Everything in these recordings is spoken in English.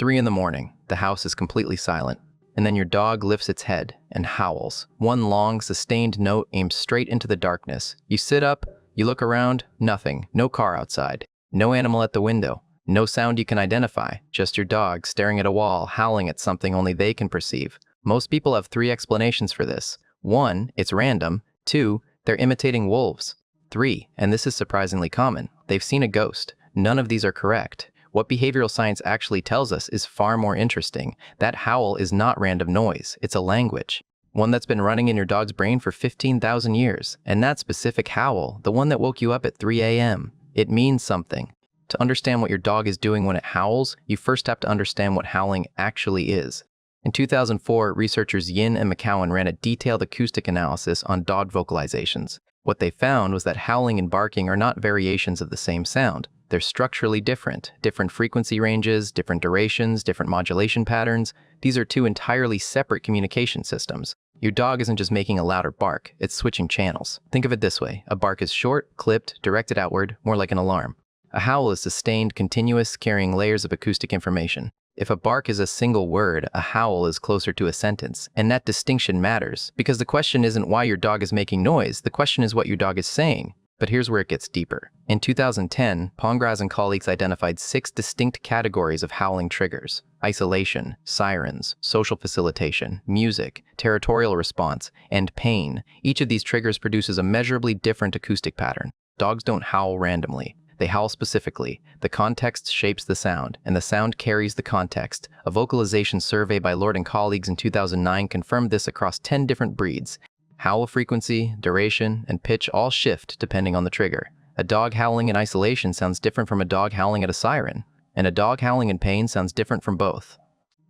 3 in the morning, the house is completely silent, and then your dog lifts its head and howls. One long, sustained note aimed straight into the darkness. You sit up, you look around, nothing, no car outside, no animal at the window, no sound you can identify, just your dog staring at a wall, howling at something only they can perceive. Most people have 3 explanations for this. 1, it's random. 2, they're imitating wolves. 3, and this is surprisingly common, they've seen a ghost. None of these are correct. What behavioral science actually tells us is far more interesting. That howl is not random noise, it's a language. One that's been running in your dog's brain for 15,000 years. And that specific howl, the one that woke you up at 3 a.m., it means something. To understand what your dog is doing when it howls, you first have to understand what howling actually is. In 2004, researchers Yin and McCowan ran a detailed acoustic analysis on dog vocalizations. What they found was that howling and barking are not variations of the same sound. They're structurally different frequency ranges, different durations, different modulation patterns. These are 2 entirely separate communication systems. Your dog isn't just making a louder bark, it's switching channels. Think of it this way, a bark is short, clipped, directed outward, more like an alarm. A howl is sustained, continuous, carrying layers of acoustic information. If a bark is a single word, a howl is closer to a sentence. And that distinction matters, because the question isn't why your dog is making noise, the question is what your dog is saying. But here's where it gets deeper. In 2010, Pongras and colleagues identified 6 distinct categories of howling triggers: isolation, sirens, social facilitation, music, territorial response, and pain. Each of these triggers produces a measurably different acoustic pattern. Dogs don't howl randomly. They howl specifically. The context shapes the sound, and the sound carries the context. A vocalization survey by Lord and colleagues in 2009 confirmed this across 10 different breeds. Howl frequency, duration, and pitch all shift depending on the trigger. A dog howling in isolation sounds different from a dog howling at a siren, and a dog howling in pain sounds different from both.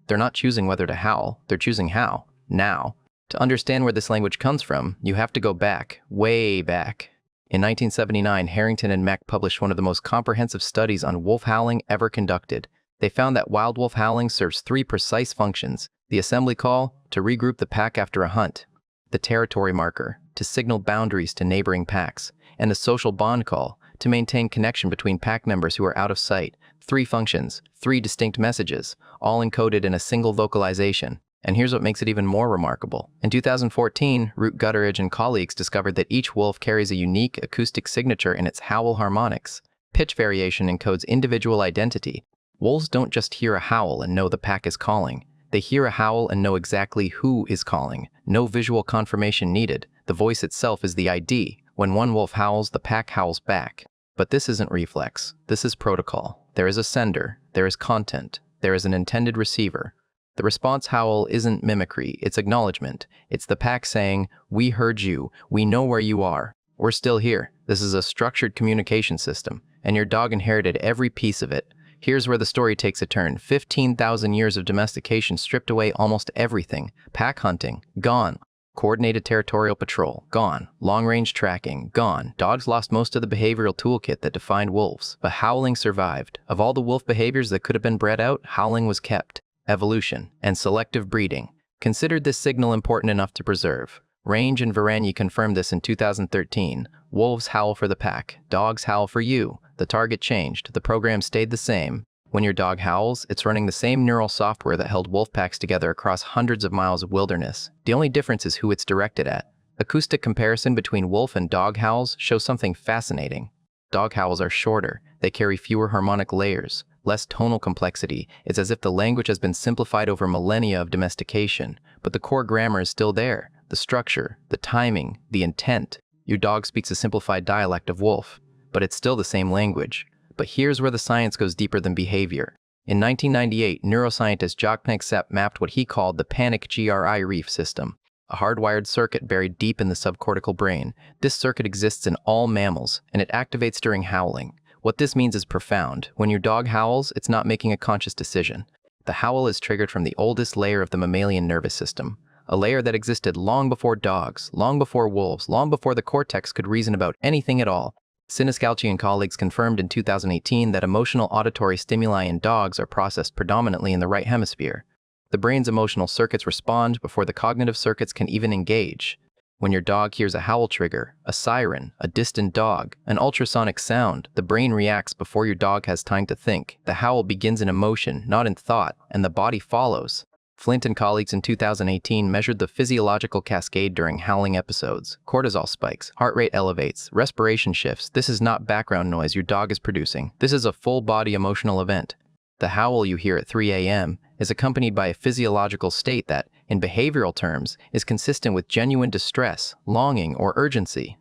They're not choosing whether to howl, they're choosing how, now. To understand where this language comes from, you have to go back, way back. In 1979, Harrington and Mack published one of the most comprehensive studies on wolf howling ever conducted. They found that wild wolf howling serves 3 precise functions: the assembly call, to regroup the pack after a hunt; the territory marker, to signal boundaries to neighboring packs; and the social bond call, to maintain connection between pack members who are out of sight. 3 functions, 3 distinct messages, all encoded in a single vocalization. And here's what makes it even more remarkable. In 2014, Root Gutteridge and colleagues discovered that each wolf carries a unique acoustic signature in its howl harmonics. Pitch variation encodes individual identity. Wolves don't just hear a howl and know the pack is calling. They hear a howl and know exactly who is calling. No visual confirmation needed. The voice itself is the ID. When one wolf howls, the pack howls back. But this isn't reflex. This is protocol. There is a sender. There is content. There is an intended receiver. The response howl isn't mimicry, it's acknowledgement. It's the pack saying, "We heard you, we know where you are, we're still here." This is a structured communication system, and your dog inherited every piece of it. Here's where the story takes a turn. 15,000 years of domestication stripped away almost everything. Pack hunting, gone. Coordinated territorial patrol, gone. Long-range tracking, gone. Dogs lost most of the behavioral toolkit that defined wolves, but howling survived. Of all the wolf behaviors that could have been bred out, howling was kept. Evolution and selective breeding considered this signal important enough to preserve. Range and Varanye confirmed this in 2013. Wolves howl for the pack, dogs howl for you. The target changed, the program stayed the same. When your dog howls, it's running the same neural software that held wolf packs together across hundreds of miles of wilderness. The only difference is who it's directed at. Acoustic comparison between wolf and dog howls shows something fascinating. Dog howls are shorter, they carry fewer harmonic layers, less tonal complexity. It's as if the language has been simplified over millennia of domestication, but the core grammar is still there. The structure, the timing, the intent. Your dog speaks a simplified dialect of wolf, but it's still the same language. But here's where the science goes deeper than behavior. In 1998, neuroscientist Jacques Panksepp mapped what he called the panic GRI reef system, a hardwired circuit buried deep in the subcortical brain. This circuit exists in all mammals, and it activates during howling. What this means is profound. When your dog howls, it's not making a conscious decision. The howl is triggered from the oldest layer of the mammalian nervous system, a layer that existed long before dogs, long before wolves, long before the cortex could reason about anything at all. Siniscalchi and colleagues confirmed in 2018 that emotional auditory stimuli in dogs are processed predominantly in the right hemisphere. The brain's emotional circuits respond before the cognitive circuits can even engage. When your dog hears a howl trigger, a siren, a distant dog, an ultrasonic sound, the brain reacts before your dog has time to think. The howl begins in emotion, not in thought, and the body follows. Flint and colleagues in 2018 measured the physiological cascade during howling episodes. Cortisol spikes, heart rate elevates, respiration shifts. This is not background noise your dog is producing. This is a full-body emotional event. The howl you hear at 3 a.m. is accompanied by a physiological state that, in behavioral terms, is consistent with genuine distress, longing, or urgency.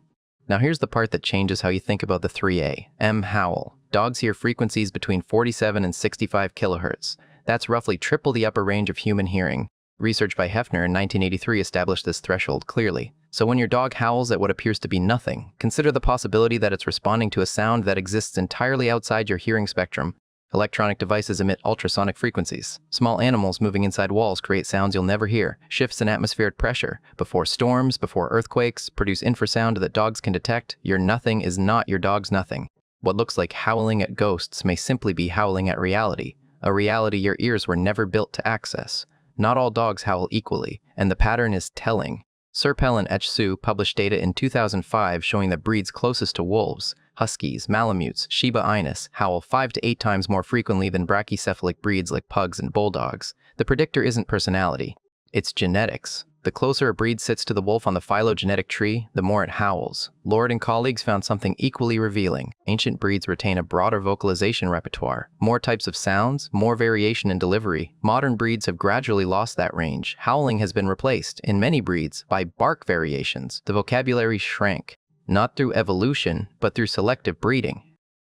Now here's the part that changes how you think about the 3 a.m. howl. Dogs hear frequencies between 47 and 65 kilohertz. That's roughly triple the upper range of human hearing. Research by Hefner in 1983 established this threshold clearly. So when your dog howls at what appears to be nothing, consider the possibility that it's responding to a sound that exists entirely outside your hearing spectrum. Electronic devices emit ultrasonic frequencies. Small animals moving inside walls create sounds you'll never hear. Shifts in atmospheric pressure, before storms, before earthquakes, produce infrasound that dogs can detect. Your nothing is not your dog's nothing. What looks like howling at ghosts may simply be howling at reality, a reality your ears were never built to access. Not all dogs howl equally, and the pattern is telling. Serpell and Su published data in 2005 showing that breeds closest to wolves, huskies, malamutes, Shiba Inus, howl 5 to 8 times more frequently than brachycephalic breeds like pugs and bulldogs. The predictor isn't personality, it's genetics. The closer a breed sits to the wolf on the phylogenetic tree, the more it howls. Lord and colleagues found something equally revealing. Ancient breeds retain a broader vocalization repertoire, more types of sounds, more variation in delivery. Modern breeds have gradually lost that range. Howling has been replaced, in many breeds, by bark variations. The vocabulary shrank, not through evolution, but through selective breeding.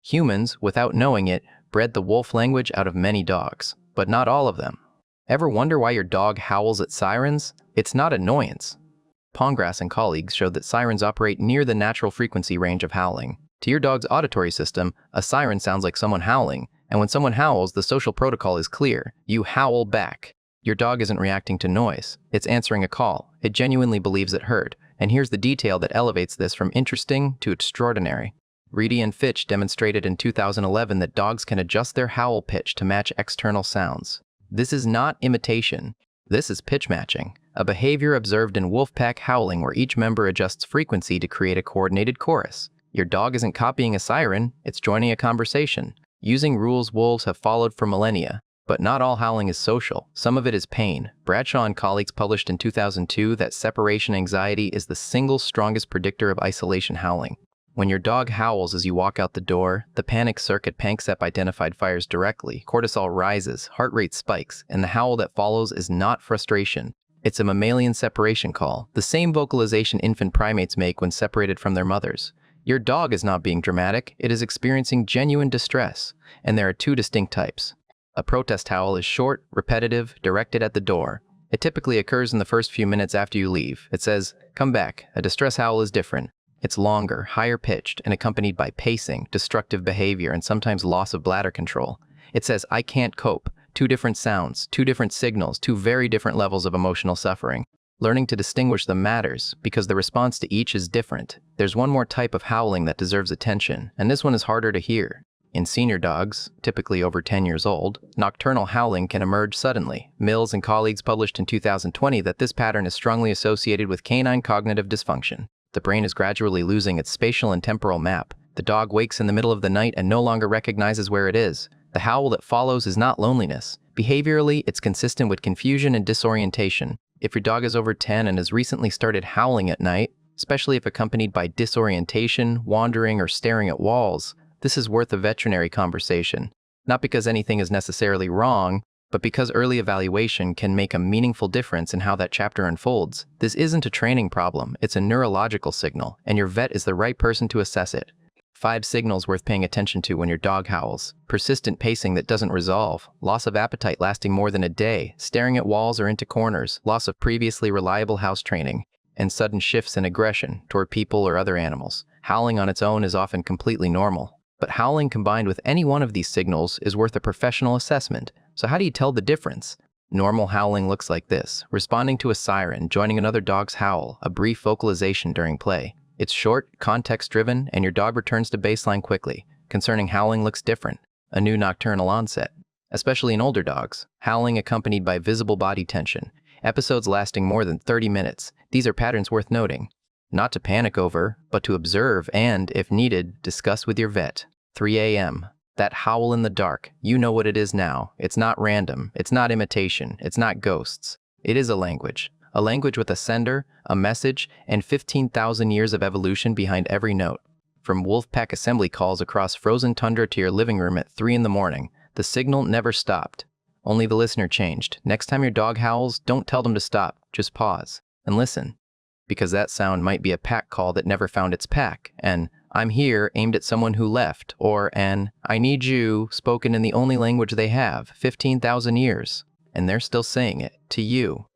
Humans, without knowing it, bred the wolf language out of many dogs, but not all of them. Ever wonder why your dog howls at sirens? It's not annoyance. Pongrass and colleagues showed that sirens operate near the natural frequency range of howling. To your dog's auditory system, a siren sounds like someone howling, and when someone howls, the social protocol is clear. You howl back. Your dog isn't reacting to noise. It's answering a call. It genuinely believes it heard. And here's the detail that elevates this from interesting to extraordinary. Reedy and Fitch demonstrated in 2011 that dogs can adjust their howl pitch to match external sounds. This is not imitation. This is pitch matching, a behavior observed in wolfpack howling where each member adjusts frequency to create a coordinated chorus. Your dog isn't copying a siren, it's joining a conversation. Using rules wolves have followed for millennia. But not all howling is social. Some of it is pain. Bradshaw and colleagues published in 2002 that separation anxiety is the single strongest predictor of isolation howling. When your dog howls as you walk out the door, the panic circuit Panksepp identified fires directly, cortisol rises, heart rate spikes, and the howl that follows is not frustration. It's a mammalian separation call, the same vocalization infant primates make when separated from their mothers. Your dog is not being dramatic, it is experiencing genuine distress, and there are two distinct types. A protest howl is short, repetitive, directed at the door. It typically occurs in the first few minutes after you leave. It says, "Come back." A distress howl is different. It's longer, higher pitched, and accompanied by pacing, destructive behavior, and sometimes loss of bladder control. It says, "I can't cope." Two different sounds, two different signals, two very different levels of emotional suffering. Learning to distinguish them matters, because the response to each is different. There's one more type of howling that deserves attention, and this one is harder to hear. In senior dogs, typically over 10 years old, nocturnal howling can emerge suddenly. Mills and colleagues published in 2020 that this pattern is strongly associated with canine cognitive dysfunction. The brain is gradually losing its spatial and temporal map. The dog wakes in the middle of the night and no longer recognizes where it is. The howl that follows is not loneliness. Behaviorally, it's consistent with confusion and disorientation. If your dog is over 10 and has recently started howling at night, especially if accompanied by disorientation, wandering, or staring at walls, this is worth a veterinary conversation. Not because anything is necessarily wrong, but because early evaluation can make a meaningful difference in how that chapter unfolds. This isn't a training problem, it's a neurological signal, and your vet is the right person to assess it. 5 signals worth paying attention to when your dog howls. Persistent pacing that doesn't resolve, loss of appetite lasting more than a day, staring at walls or into corners, loss of previously reliable house training, and sudden shifts in aggression toward people or other animals. Howling on its own is often completely normal, but howling combined with any one of these signals is worth a professional assessment. So how do you tell the difference? Normal howling looks like this: responding to a siren, joining another dog's howl, a brief vocalization during play. It's short, context-driven, and your dog returns to baseline quickly. Concerning howling looks different: a new nocturnal onset, especially in older dogs. Howling accompanied by visible body tension, episodes lasting more than 30 minutes. These are patterns worth noting. Not to panic over, but to observe and, if needed, discuss with your vet. 3 a.m. That howl in the dark, you know what it is now. It's not random, it's not imitation, it's not ghosts. It is a language with a sender, a message, and 15,000 years of evolution behind every note. From wolf pack assembly calls across frozen tundra to your living room at 3 in the morning, the signal never stopped. Only the listener changed. Next time your dog howls, don't tell them to stop, just pause and listen. Because that sound might be a pack call that never found its pack, an "I'm here" aimed at someone who left, or an "I need you" spoken in the only language they have, 15,000 years. And they're still saying it, to you.